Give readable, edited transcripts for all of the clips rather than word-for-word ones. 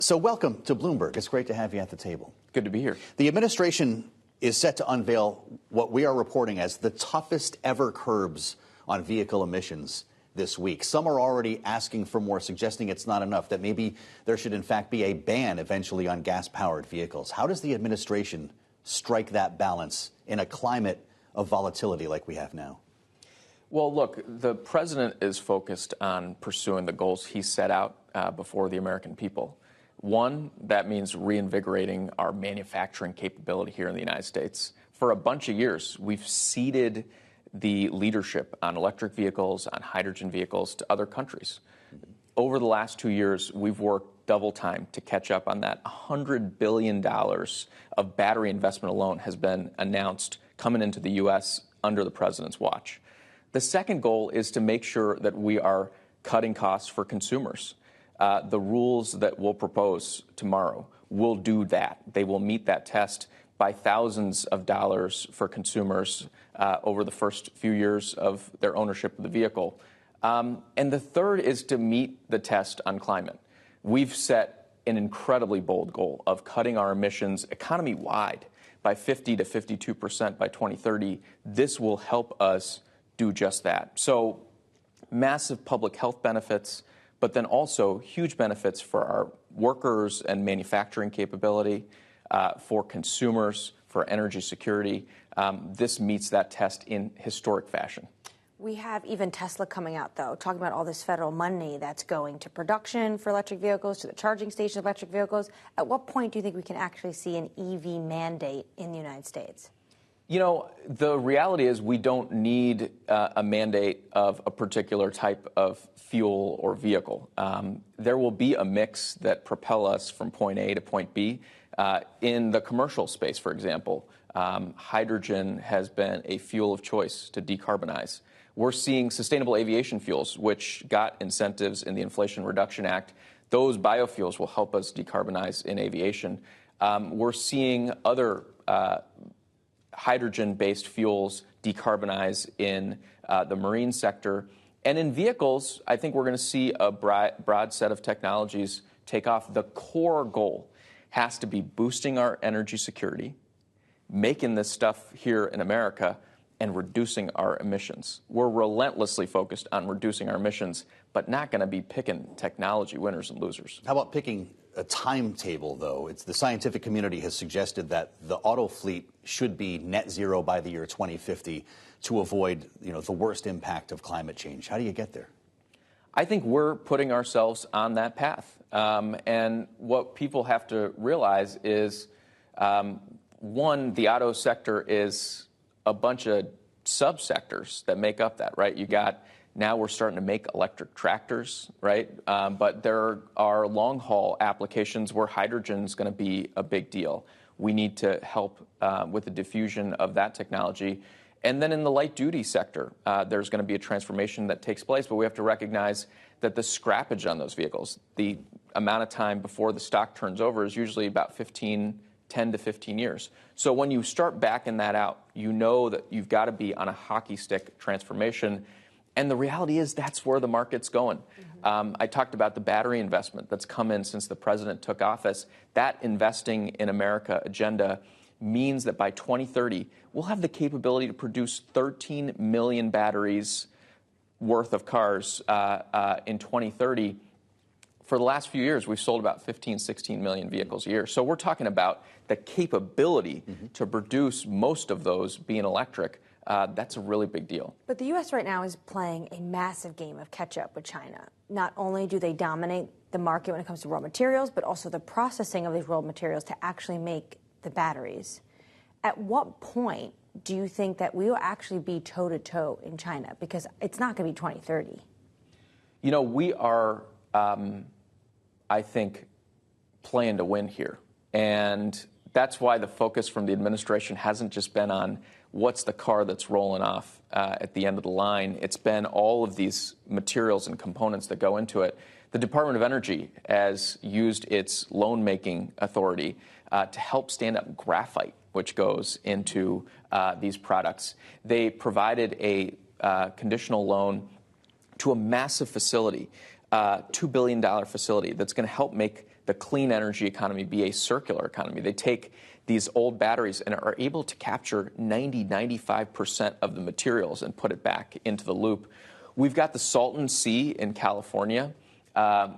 So welcome to Bloomberg. It's great to have you at the table. Good to be here. The administration is set to unveil what we are reporting as the toughest ever curbs on vehicle emissions this week. Some are already asking for more, suggesting it's not enough, that maybe there should in fact be a ban eventually on gas-powered vehicles. How does the administration strike that balance in a climate of volatility like we have now? Well, look, the president is focused on pursuing the goals he set out before the American people. One, that means reinvigorating our manufacturing capability here in the United States. For a bunch of years, we've ceded the leadership on electric vehicles, on hydrogen vehicles to other countries. Over the last 2 years, we've worked double time to catch up on that. $100 billion of battery investment alone has been announced coming into the U.S. under the president's watch. The second goal is to make sure that we are cutting costs for consumers. The rules that we'll propose tomorrow will do that. They will meet that test by thousands of dollars for consumers over the first few years of their ownership of the vehicle. And the third is to meet the test on climate. We've set an incredibly bold goal of cutting our emissions economy-wide by 50 to 52% by 2030. This will help us do just that. So massive public health benefits, but then also huge benefits for our workers and manufacturing capability, for consumers, for energy security. This meets that test in historic fashion. We have even Tesla coming out, though, talking about all this federal money that's going to production for electric vehicles, to the charging station of electric vehicles. At what point do you think we can actually see an EV mandate in the United States? You know, the reality is we don't need a mandate of a particular type of fuel or vehicle. There will be a mix that propel us from point A to point B. In the commercial space, for example, hydrogen has been a fuel of choice to decarbonize. We're seeing sustainable aviation fuels, which got incentives in the Inflation Reduction Act. Those biofuels will help us decarbonize in aviation. We're seeing other hydrogen-based fuels decarbonize in the marine sector. And in vehicles, I think we're going to see a broad set of technologies take off. The core goal has to be boosting our energy security, making this stuff here in America, and reducing our emissions. We're relentlessly focused on reducing our emissions, but not going to be picking technology winners and losers. How about picking a timetable, though? The scientific community has suggested that the auto fleet should be net zero by the year 2050 to avoid, the worst impact of climate change. How do you get there? I think we're putting ourselves on that path. And what people have to realize is, one, the auto sector is a bunch of subsectors that make up that, right? Now we're starting to make electric tractors, right? But there are long-haul applications where hydrogen is going to be a big deal. We need to help with the diffusion of that technology. And then in the light-duty sector, there's going to be a transformation that takes place, but we have to recognize that the scrappage on those vehicles, the amount of time before the stock turns over, is usually about 10 to 15 years. So when you start backing that out, you know that you've got to be on a hockey stick transformation. And the reality is that's where the market's going. I talked about the battery investment that's come in since the president took office. That investing in America agenda means that by 2030, we'll have the capability to produce 13 million batteries worth of cars in 2030. For the last few years, we've sold about 15, 16 million vehicles a year. So we're talking about the capability to produce most of those being electric. That's a really big deal. But the U.S. right now is playing a massive game of catch-up with China. Not only do they dominate the market when it comes to raw materials, but also the processing of these raw materials to actually make the batteries. At what point do you think that we will actually be toe-to-toe in China? Because it's not going to be 2030. We are, I think, playing to win here. And that's why the focus from the administration hasn't just been on what's the car that's rolling off at the end of the line. It's been all of these materials and components that go into it. The Department of Energy has used its loan-making authority to help stand up graphite, which goes into these products. They provided a conditional loan to a massive facility, $2 billion facility, that's going to help make the clean energy economy be a circular economy. They take these old batteries and are able to capture 95% of the materials and put it back into the loop. We've got the Salton Sea in California,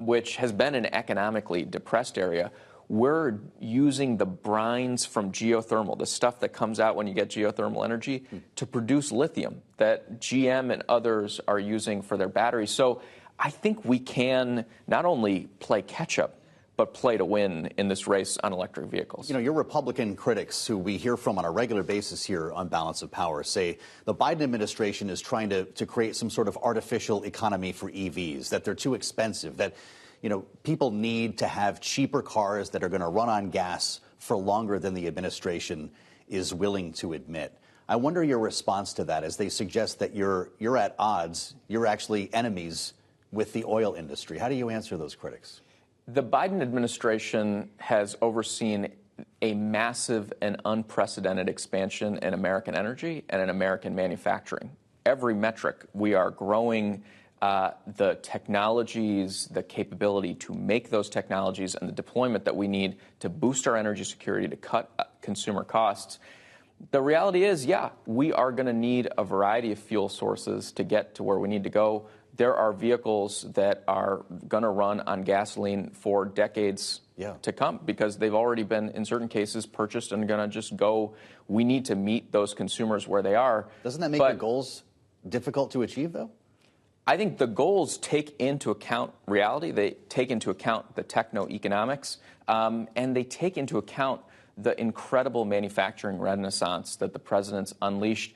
which has been an economically depressed area. We're using the brines from geothermal, the stuff that comes out when you get geothermal energy, to produce lithium that GM and others are using for their batteries. So I think we can not only play catch up, but play to win in this race on electric vehicles. You know, your Republican critics, who we hear from on a regular basis here on Balance of Power, say the Biden administration is trying to create some sort of artificial economy for EVs, that they're too expensive, that, you know, people need to have cheaper cars that are going to run on gas for longer than the administration is willing to admit. I wonder your response to that, as they suggest that you're at odds, you're actually enemies with the oil industry. How do you answer those critics? The Biden administration has overseen a massive and unprecedented expansion in American energy and in American manufacturing. Every metric, we are growing the technologies, the capability to make those technologies, and the deployment that we need to boost our energy security, to cut consumer costs. The reality is, yeah, we are going to need a variety of fuel sources to get to where we need to go. There are vehicles that are going to run on gasoline for decades to come, because they've already been, in certain cases, purchased and going to just go. We need to meet those consumers where they are. Doesn't that make your goals difficult to achieve, though? I think the goals take into account reality. They take into account the techno-economics, and they take into account the incredible manufacturing renaissance that the president's unleashed.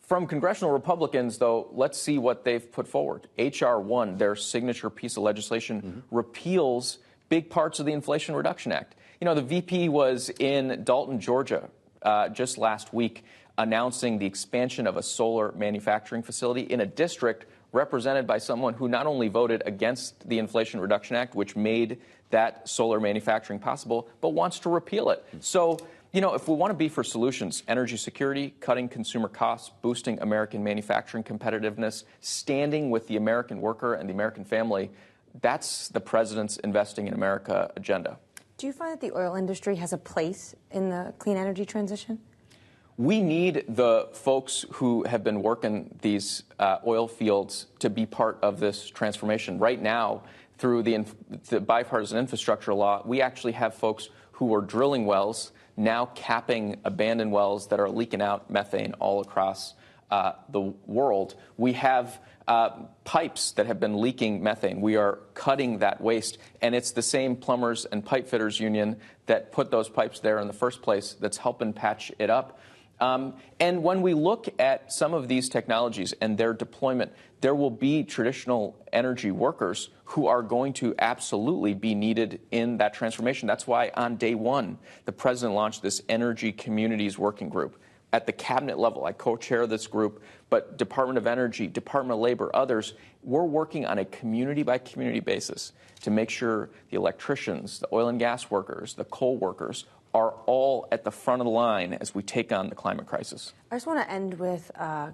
From congressional Republicans, though, let's see what they've put forward. H.R. 1, their signature piece of legislation, repeals big parts of the Inflation Reduction Act. You know, the VP was in Dalton, Georgia, just last week, announcing the expansion of a solar manufacturing facility in a district represented by someone who not only voted against the Inflation Reduction Act, which made that solar manufacturing possible, but wants to repeal it. So, you know, if we want to be for solutions, energy security, cutting consumer costs, boosting American manufacturing competitiveness, standing with the American worker and the American family, that's the president's Investing in America agenda. Do you find that the oil industry has a place in the clean energy transition? We need the folks who have been working these oil fields to be part of this transformation. Right now, through the bipartisan infrastructure law, we actually have folks who are drilling wells, now capping abandoned wells that are leaking out methane all across the world. We have pipes that have been leaking methane. We are cutting that waste, and it's the same plumbers and pipe fitters union that put those pipes there in the first place that's helping patch it up. And when we look at some of these technologies and their deployment, there will be traditional energy workers who are going to absolutely be needed in that transformation. That's why on day one, the president launched this Energy Communities Working Group. At the cabinet level, I co-chair this group, but Department of Energy, Department of Labor, others, we're working on a community-by-community basis to make sure the electricians, the oil and gas workers, the coal workers are all at the front of the line as we take on the climate crisis. I just want to end with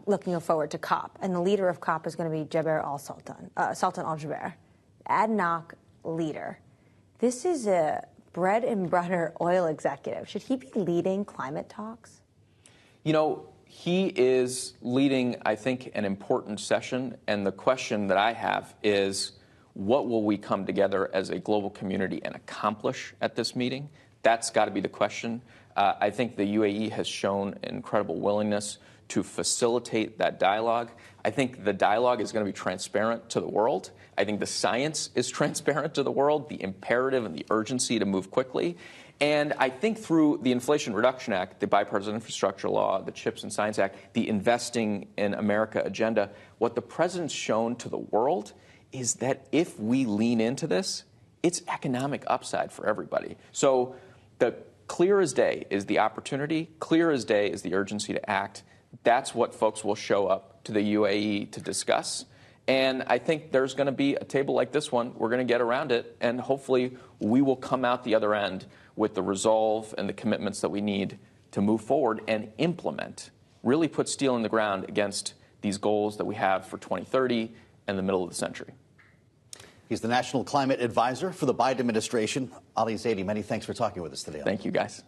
looking forward to COP, and the leader of COP is going to be Jaber Sultan Al-Jaber, ADNOC leader. This is a bread and butter oil executive. Should he be leading climate talks? You know, he is leading, I think, an important session, and the question that I have is, what will we come together as a global community and accomplish at this meeting? That's got to be the question. I think the UAE has shown incredible willingness to facilitate that dialogue. I think the dialogue is going to be transparent to the world. I think the science is transparent to the world, the imperative and the urgency to move quickly. And I think through the Inflation Reduction Act, the bipartisan infrastructure law, the CHIPS and Science Act, the Investing in America agenda, what the president's shown to the world is that if we lean into this, it's economic upside for everybody. So the clear as day is the opportunity, clear as day is the urgency to act. That's what folks will show up to the UAE to discuss. And I think there's going to be a table like this one. We're going to get around it, and hopefully we will come out the other end with the resolve and the commitments that we need to move forward and implement, really put steel in the ground against these goals that we have for 2030 and the middle of the century. He's the National Climate Advisor for the Biden administration. Ali Zaidi, many thanks for talking with us today. Thank you, guys.